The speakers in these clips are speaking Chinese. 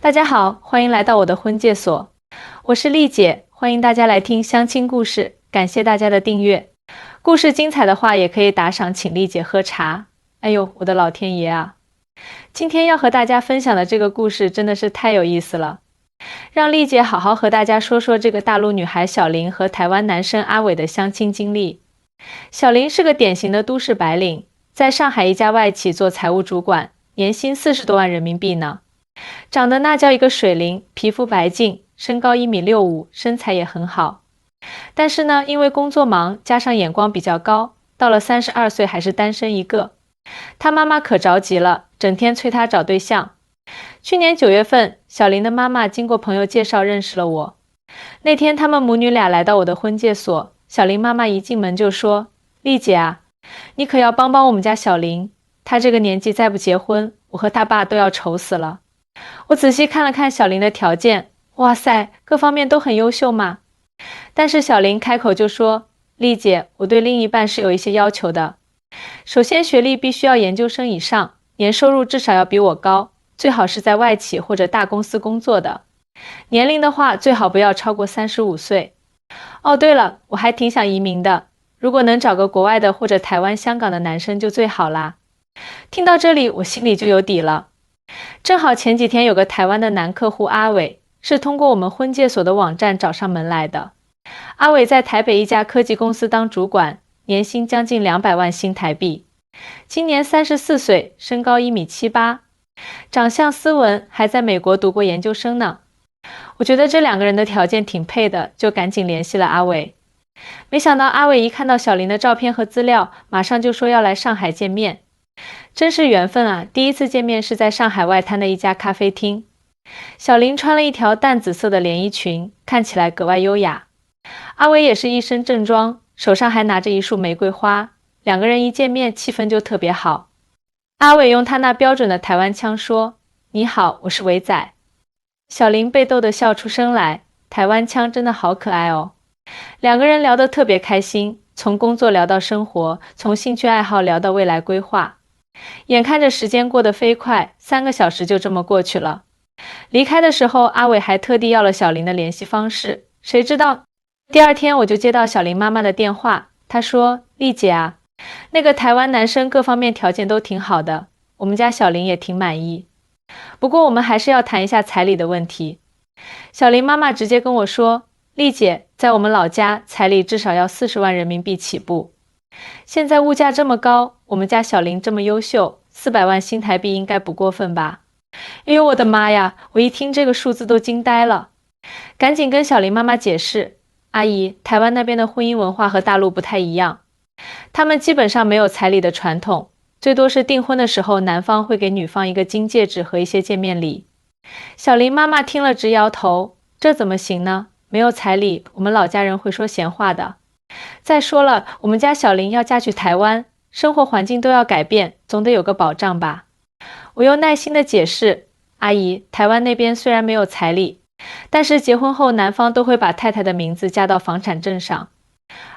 大家好，欢迎来到我的婚介所，我是丽姐，欢迎大家来听相亲故事，感谢大家的订阅。故事精彩的话，也可以打赏请丽姐喝茶。哎呦，我的老天爷啊！今天要和大家分享的这个故事真的是太有意思了，让丽姐好好和大家说说这个大陆女孩小林和台湾男生阿伟的相亲经历。小林是个典型的都市白领，在上海一家外企做财务主管，年薪40多万人民币呢。长得那叫一个水灵，皮肤白净，身高1.65米，身材也很好。但是呢，因为工作忙，加上眼光比较高，到了32岁还是单身一个。他妈妈可着急了，整天催他找对象。去年9月份，小林的妈妈经过朋友介绍认识了我。那天他们母女俩来到我的婚介所，小林妈妈一进门就说：“丽姐啊，你可要帮帮我们家小林，她这个年纪再不结婚，我和他爸都要愁死了。”我仔细看了看小林的条件，哇塞，各方面都很优秀嘛。但是小林开口就说：“丽姐，我对另一半是有一些要求的。首先，学历必须要研究生以上，年收入至少要比我高，最好是在外企或者大公司工作的。年龄的话，最好不要超过35岁。哦，对了，我还挺想移民的，如果能找个国外的或者台湾、香港的男生就最好啦。”听到这里，我心里就有底了。正好前几天有个台湾的男客户阿伟，是通过我们婚介所的网站找上门来的。阿伟在台北一家科技公司当主管，年薪将近200万新台币。今年34岁，身高1.78米，长相斯文，还在美国读过研究生呢。我觉得这两个人的条件挺配的，就赶紧联系了阿伟。没想到阿伟一看到小林的照片和资料，马上就说要来上海见面。真是缘分啊！第一次见面是在上海外滩的一家咖啡厅。小林穿了一条淡紫色的连衣裙，看起来格外优雅。阿伟也是一身正装，手上还拿着一束玫瑰花。两个人一见面，气氛就特别好。阿伟用他那标准的台湾腔说：“你好，我是伟仔。”小林被逗得笑出声来，台湾腔真的好可爱哦。两个人聊得特别开心，从工作聊到生活，从兴趣爱好聊到未来规划。眼看着时间过得飞快，3个小时就这么过去了。离开的时候，阿伟还特地要了小林的联系方式。谁知道第二天我就接到小林妈妈的电话，她说：“丽姐啊，那个台湾男生各方面条件都挺好的，我们家小林也挺满意。不过我们还是要谈一下彩礼的问题。”小林妈妈直接跟我说：“丽姐，在我们老家，彩礼至少要40万人民币起步。现在物价这么高，我们家小林这么优秀，400万新台币应该不过分吧？”哎呦我的妈呀，我一听这个数字都惊呆了，赶紧跟小林妈妈解释：“阿姨，台湾那边的婚姻文化和大陆不太一样，他们基本上没有彩礼的传统，最多是订婚的时候男方会给女方一个金戒指和一些见面礼。”小林妈妈听了直摇头：“这怎么行呢？没有彩礼，我们老家人会说闲话的。再说了，我们家小林要嫁去台湾，生活环境都要改变，总得有个保障吧。”我又耐心地解释：“阿姨，台湾那边虽然没有彩礼，但是结婚后男方都会把太太的名字加到房产证上。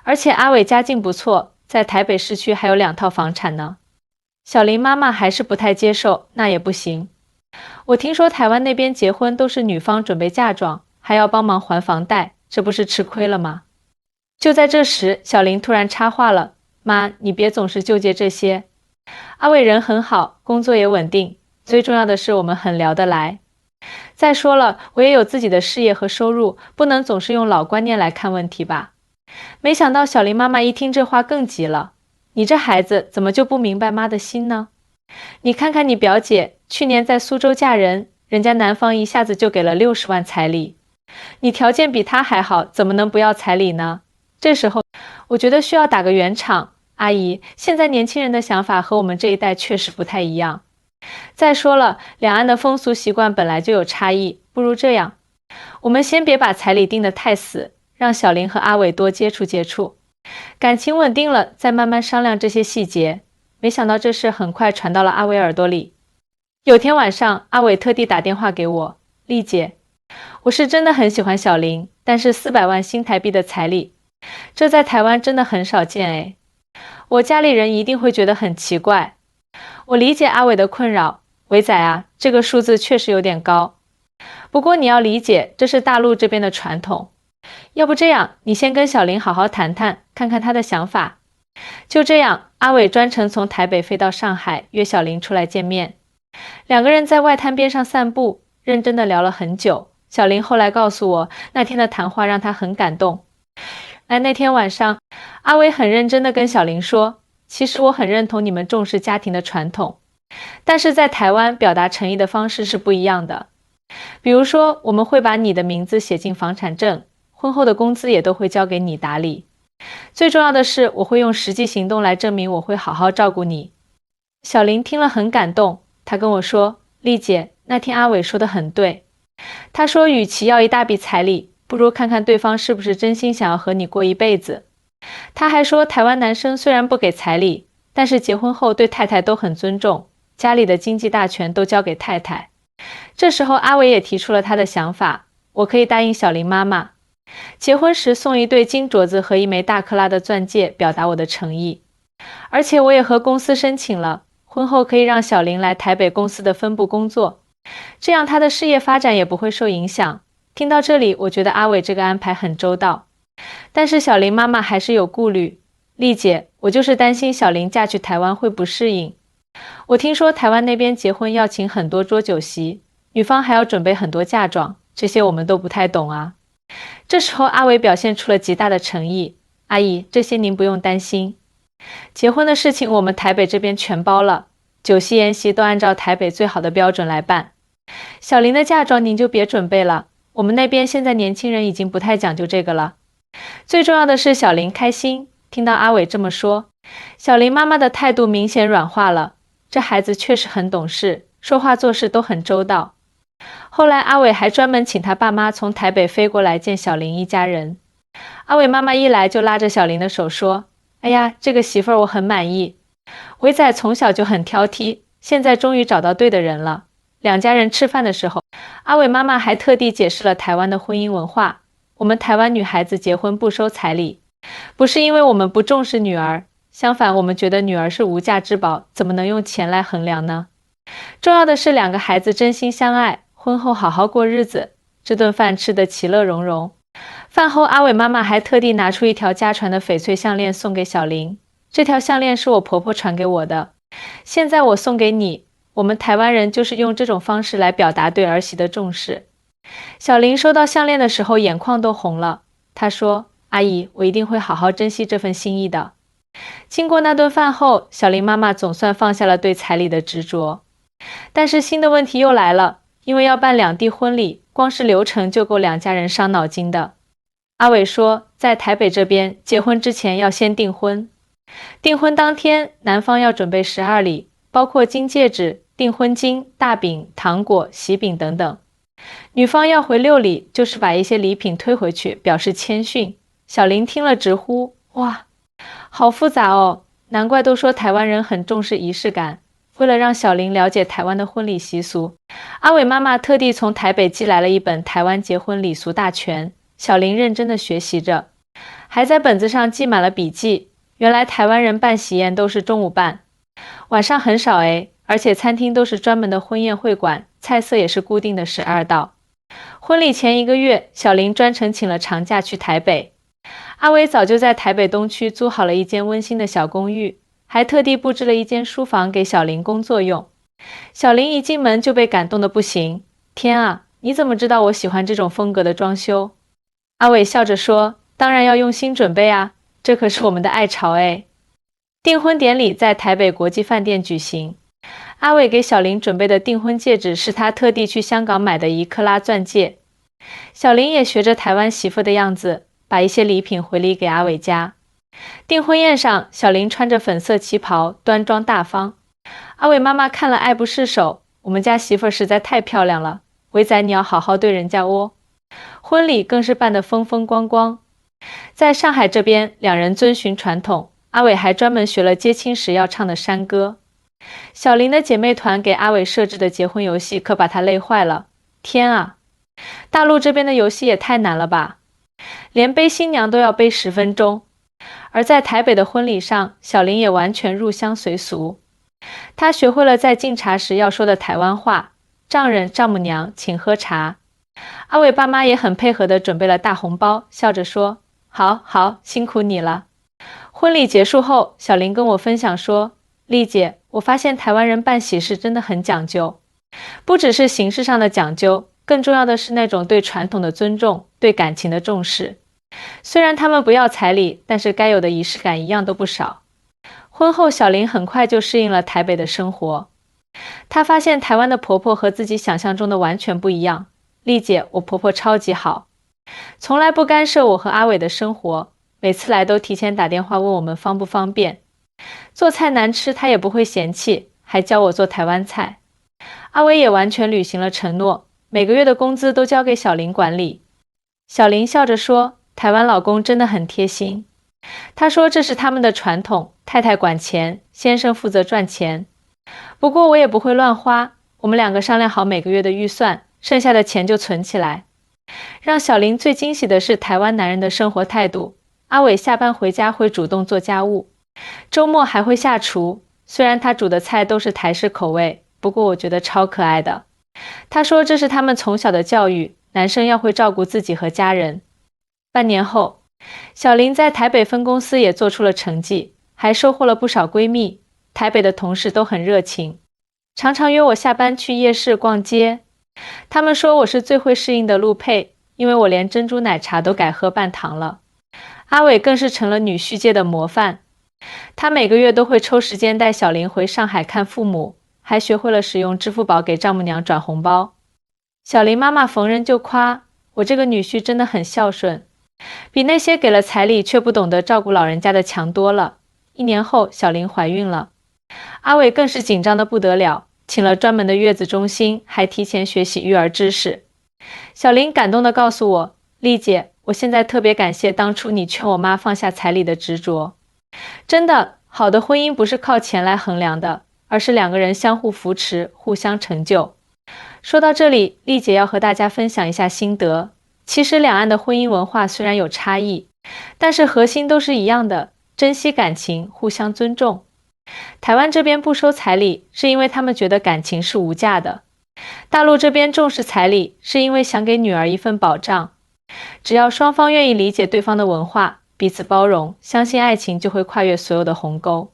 而且阿伟家境不错，在台北市区还有2套房产呢。”小林妈妈还是不太接受，那也不行。我听说台湾那边结婚都是女方准备嫁妆，还要帮忙还房贷，这不是吃亏了吗？就在这时，小林突然插话了：“妈，你别总是纠结这些。阿伟人很好，工作也稳定，最重要的是我们很聊得来。再说了，我也有自己的事业和收入，不能总是用老观念来看问题吧。”没想到小林妈妈一听这话更急了：“你这孩子怎么就不明白妈的心呢？你看看你表姐，去年在苏州嫁人，人家男方一下子就给了60万彩礼，你条件比她还好，怎么能不要彩礼呢？这时候我觉得需要打个圆场，阿姨，现在年轻人的想法和我们这一代确实不太一样。再说了，两岸的风俗习惯本来就有差异，不如这样，我们先别把彩礼定得太死，让小林和阿伟多接触接触，感情稳定了再慢慢商量这些细节。”没想到这事很快传到了阿伟耳朵里。有天晚上，阿伟特地打电话给我：“丽姐，我是真的很喜欢小林，但是400万新台币的彩礼，这在台湾真的很少见哎。我家里人一定会觉得很奇怪。我理解阿伟的困扰，伟仔啊，这个数字确实有点高。不过你要理解，这是大陆这边的传统。要不这样，你先跟小林好好谈谈，看看他的想法。就这样，阿伟专程从台北飞到上海，约小林出来见面。两个人在外滩边上散步，认真的聊了很久。小林后来告诉我，那天的谈话让他很感动。那天晚上，阿伟很认真的跟小林说，其实我很认同你们重视家庭的传统，但是在台湾表达诚意的方式是不一样的。比如说，我们会把你的名字写进房产证，婚后的工资也都会交给你打理。最重要的是，我会用实际行动来证明我会好好照顾你。小林听了很感动，他跟我说，丽姐，那天阿伟说得很对。他说，与其要一大笔彩礼，不如看看对方是不是真心想要和你过一辈子。他还说，台湾男生虽然不给彩礼，但是结婚后对太太都很尊重，家里的经济大权都交给太太。这时候阿伟也提出了他的想法，我可以答应小林妈妈，结婚时送一对金镯子和一枚大克拉的钻戒，表达我的诚意。而且我也和公司申请了，婚后可以让小林来台北公司的分部工作，这样他的事业发展也不会受影响。听到这里，我觉得阿伟这个安排很周到。但是小林妈妈还是有顾虑，丽姐，我就是担心小林嫁去台湾会不适应。我听说台湾那边结婚要请很多桌酒席，女方还要准备很多嫁妆，这些我们都不太懂啊。这时候阿伟表现出了极大的诚意，阿姨，这些您不用担心。结婚的事情我们台北这边全包了，酒席宴席都按照台北最好的标准来办。小林的嫁妆您就别准备了，我们那边现在年轻人已经不太讲究这个了。最重要的是小林开心，听到阿伟这么说，小林妈妈的态度明显软化了，这孩子确实很懂事，说话做事都很周到。后来阿伟还专门请他爸妈从台北飞过来见小林一家人。阿伟妈妈一来就拉着小林的手说，哎呀，这个媳妇儿我很满意，伟仔从小就很挑剔，现在终于找到对的人了。两家人吃饭的时候，阿伟妈妈还特地解释了台湾的婚姻文化，我们台湾女孩子结婚不收彩礼，不是因为我们不重视女儿，相反我们觉得女儿是无价之宝，怎么能用钱来衡量呢？重要的是两个孩子真心相爱，婚后好好过日子，这顿饭吃得其乐融融。饭后阿伟妈妈还特地拿出一条家传的翡翠项链送给小林，这条项链是我婆婆传给我的，现在我送给你，我们台湾人就是用这种方式来表达对儿媳的重视。小林收到项链的时候眼眶都红了，她说，阿姨，我一定会好好珍惜这份心意的。经过那顿饭后，小林妈妈总算放下了对彩礼的执着。但是新的问题又来了，因为要办两地婚礼，光是流程就够两家人伤脑筋的。阿伟说，在台北这边结婚之前要先订婚，订婚当天男方要准备12礼，包括金戒指、订婚金、大饼、糖果、喜饼等等。女方要回6礼，就是把一些礼品退回去，表示谦逊。小林听了直呼，哇，好复杂哦，难怪都说台湾人很重视仪式感。为了让小林了解台湾的婚礼习俗，阿伟妈妈特地从台北寄来了一本《台湾结婚礼俗大全》，小林认真的学习着，还在本子上记满了笔记。原来台湾人办喜宴都是中午办，晚上很少而且餐厅都是专门的婚宴会馆，菜色也是固定的12道。婚礼前1个月，小林专程请了长假去台北。阿伟早就在台北东区租好了一间温馨的小公寓，还特地布置了一间书房给小林工作用。小林一进门就被感动得不行，天啊，你怎么知道我喜欢这种风格的装修？阿伟笑着说，当然要用心准备啊，这可是我们的爱巢订婚典礼在台北国际饭店举行，阿伟给小林准备的订婚戒指是他特地去香港买的1克拉钻戒。小林也学着台湾媳妇的样子，把一些礼品回礼给阿伟家。订婚宴上，小林穿着粉色旗袍，端庄大方。阿伟妈妈看了爱不释手，我们家媳妇实在太漂亮了，伟仔你要好好对人家哦。婚礼更是办得风风光光。在上海这边，两人遵循传统，阿伟还专门学了接亲时要唱的山歌。小林的姐妹团给阿伟设置的结婚游戏可把他累坏了。天啊，大陆这边的游戏也太难了吧，连背新娘都要背10分钟。而在台北的婚礼上，小林也完全入乡随俗。他学会了在敬茶时要说的台湾话，丈人丈母娘请喝茶，阿伟爸妈也很配合地准备了大红包，笑着说：好好，辛苦你了。婚礼结束后，小林跟我分享说：丽姐，我发现台湾人办喜事真的很讲究，不只是形式上的讲究，更重要的是那种对传统的尊重，对感情的重视。虽然他们不要彩礼，但是该有的仪式感一样都不少。婚后，小林很快就适应了台北的生活。她发现台湾的婆婆和自己想象中的完全不一样。丽姐，我婆婆超级好，从来不干涉我和阿伟的生活，每次来都提前打电话问我们方不方便。做菜难吃她也不会嫌弃，还教我做台湾菜。阿伟也完全履行了承诺，每个月的工资都交给小林管理。小林笑着说，台湾老公真的很贴心。他说这是他们的传统，太太管钱，先生负责赚钱。不过我也不会乱花，我们两个商量好每个月的预算，剩下的钱就存起来。让小林最惊喜的是台湾男人的生活态度。阿伟下班回家会主动做家务，周末还会下厨，虽然他煮的菜都是台式口味，不过我觉得超可爱的。他说这是他们从小的教育，男生要会照顾自己和家人。半年后，小林在台北分公司也做出了成绩，还收获了不少闺蜜。台北的同事都很热情，常常约我下班去夜市逛街。他们说我是最会适应的陆配，因为我连珍珠奶茶都改喝半糖了。阿伟更是成了女婿界的模范，他每个月都会抽时间带小林回上海看父母，还学会了使用支付宝给丈母娘转红包。小林妈妈逢人就夸我这个女婿真的很孝顺，比那些给了彩礼却不懂得照顾老人家的强多了。1年后，小林怀孕了，阿伟更是紧张得不得了，请了专门的月子中心，还提前学习育儿知识。小林感动地告诉我，丽姐，我现在特别感谢当初你劝我妈放下彩礼的执着。真的，好的婚姻不是靠钱来衡量的，而是两个人相互扶持，互相成就。说到这里，丽姐要和大家分享一下心得。其实两岸的婚姻文化虽然有差异，但是核心都是一样的，珍惜感情，互相尊重。台湾这边不收彩礼，是因为他们觉得感情是无价的。大陆这边重视彩礼，是因为想给女儿一份保障。只要双方愿意理解对方的文化，彼此包容，相信爱情就会跨越所有的鸿沟。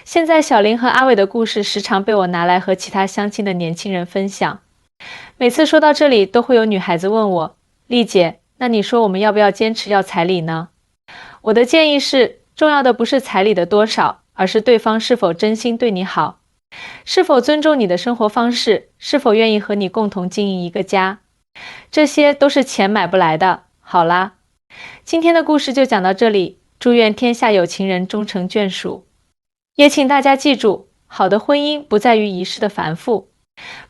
现在小林和阿伟的故事时常被我拿来和其他相亲的年轻人分享。每次说到这里，都会有女孩子问我，丽姐，那你说我们要不要坚持要彩礼呢？我的建议是，重要的不是彩礼的多少，而是对方是否真心对你好，是否尊重你的生活方式，是否愿意和你共同经营一个家。这些都是钱买不来的。好啦，今天的故事就讲到这里，祝愿天下有情人终成眷属。也请大家记住，好的婚姻不在于仪式的繁复，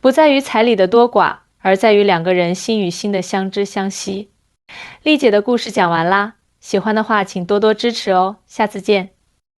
不在于彩礼的多寡，而在于两个人心与心的相知相惜。丽姐的故事讲完啦，喜欢的话请多多支持哦，下次见。